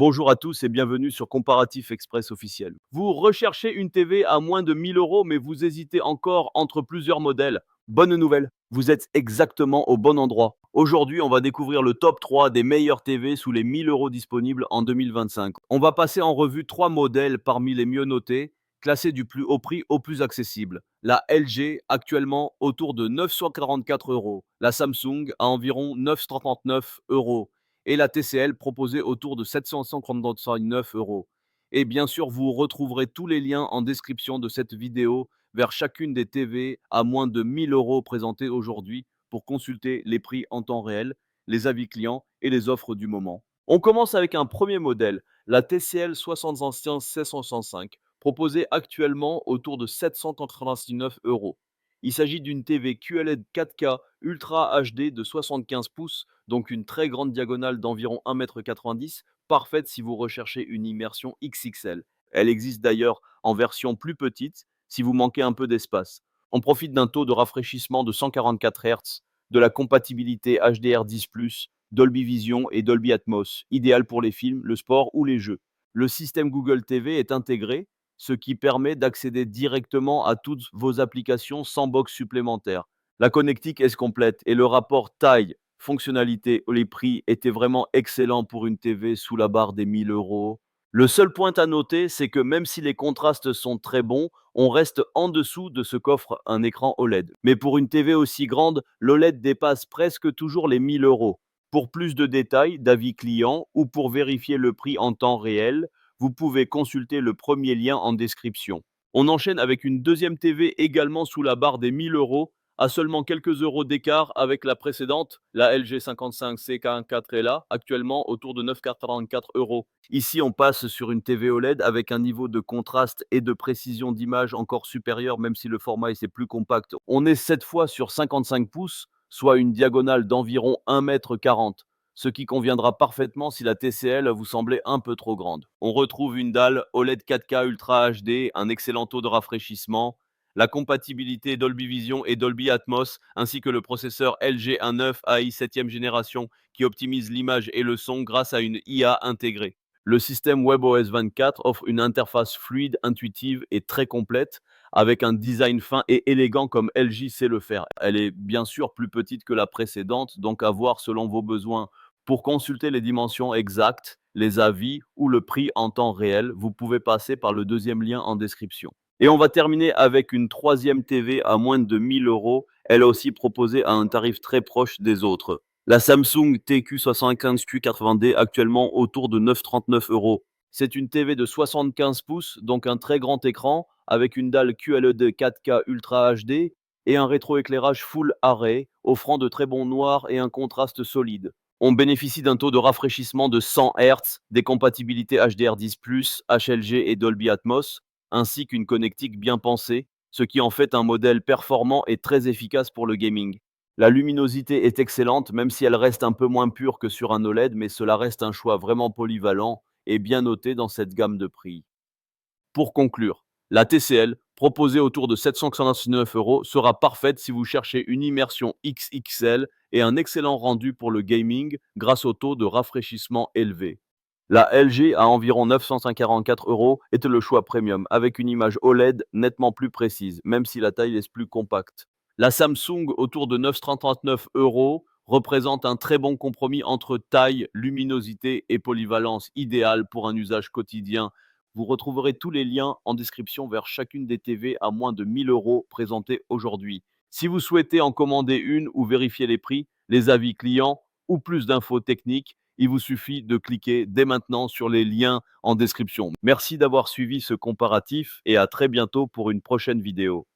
Bonjour à tous et bienvenue sur Comparatif Express officiel. Vous recherchez une TV à moins de 1000 euros, mais vous hésitez encore entre plusieurs modèles. Bonne nouvelle, vous êtes exactement au bon endroit. Aujourd'hui, on va découvrir le top 3 des meilleures TV sous les 1000 euros disponibles en 2025. On va passer en revue 3 modèles parmi les mieux notés, classés du plus haut prix au plus accessible. La LG, actuellement autour de 944 euros. La Samsung à environ 939 euros et la TCL proposée autour de 759 euros. Et bien sûr, vous retrouverez tous les liens en description de cette vidéo vers chacune des TV à moins de 1000 euros présentées aujourd'hui pour consulter les prix en temps réel, les avis clients et les offres du moment. On commence avec un premier modèle, la TCL 60 anciens 765, proposée actuellement autour de 799 euros. Il s'agit d'une TV QLED 4K Ultra HD de 75 pouces, donc une très grande diagonale d'environ 1,90 m, parfaite si vous recherchez une immersion XXL. Elle existe d'ailleurs en version plus petite si vous manquez un peu d'espace. On profite d'un taux de rafraîchissement de 144 Hz, de la compatibilité HDR10+, Dolby Vision et Dolby Atmos, idéal pour les films, le sport ou les jeux. Le système Google TV est intégré, ce qui permet d'accéder directement à toutes vos applications sans box supplémentaire. La connectique est complète et le rapport taille, fonctionnalité, les prix étaient vraiment excellents pour une TV sous la barre des 1000 euros. Le seul point à noter, c'est que même si les contrastes sont très bons, on reste en dessous de ce qu'offre un écran OLED. Mais pour une TV aussi grande, l'OLED dépasse presque toujours les 1000 euros. Pour plus de détails, d'avis clients ou pour vérifier le prix en temps réel, vous pouvez consulter le premier lien en description. On enchaîne avec une deuxième TV également sous la barre des 1000 euros, à seulement quelques euros d'écart avec la précédente, la LG 55 CK4LA, actuellement autour de 944 euros. Ici, on passe sur une TV OLED avec un niveau de contraste et de précision d'image encore supérieur, même si le format est plus compact. On est cette fois sur 55 pouces, soit une diagonale d'environ 1,40 m, ce qui conviendra parfaitement si la TCL vous semblait un peu trop grande. On retrouve une dalle OLED 4K Ultra HD, un excellent taux de rafraîchissement, la compatibilité Dolby Vision et Dolby Atmos, ainsi que le processeur LG A9 AI 7e génération qui optimise l'image et le son grâce à une IA intégrée. Le système WebOS 24 offre une interface fluide, intuitive et très complète, avec un design fin et élégant comme LG sait le faire. Elle est bien sûr plus petite que la précédente, donc à voir selon vos besoins. Pour consulter les dimensions exactes, les avis ou le prix en temps réel, vous pouvez passer par le deuxième lien en description. Et on va terminer avec une troisième TV à moins de 1000 euros, elle aussi proposée à un tarif très proche des autres. La Samsung TQ75Q80D, actuellement autour de 939 euros. C'est une TV de 75 pouces, donc un très grand écran, avec une dalle QLED 4K Ultra HD et un rétroéclairage Full Array, offrant de très bons noirs et un contraste solide. On bénéficie d'un taux de rafraîchissement de 100 Hz, des compatibilités HDR10+, HLG et Dolby Atmos, ainsi qu'une connectique bien pensée, ce qui en fait un modèle performant et très efficace pour le gaming. La luminosité est excellente, même si elle reste un peu moins pure que sur un OLED, mais cela reste un choix vraiment polyvalent et bien noté dans cette gamme de prix. Pour conclure, la TCL, proposée autour de 799 euros, sera parfaite si vous cherchez une immersion XXL et un excellent rendu pour le gaming grâce au taux de rafraîchissement élevé. La LG à environ 944 euros est le choix premium, avec une image OLED nettement plus précise, même si la taille est plus compacte. La Samsung autour de 939 euros représente un très bon compromis entre taille, luminosité et polyvalence, idéal pour un usage quotidien. Vous retrouverez tous les liens en description vers chacune des TV à moins de 1000 euros présentées aujourd'hui. Si vous souhaitez en commander une ou vérifier les prix, les avis clients ou plus d'infos techniques, il vous suffit de cliquer dès maintenant sur les liens en description. Merci d'avoir suivi ce comparatif et à très bientôt pour une prochaine vidéo.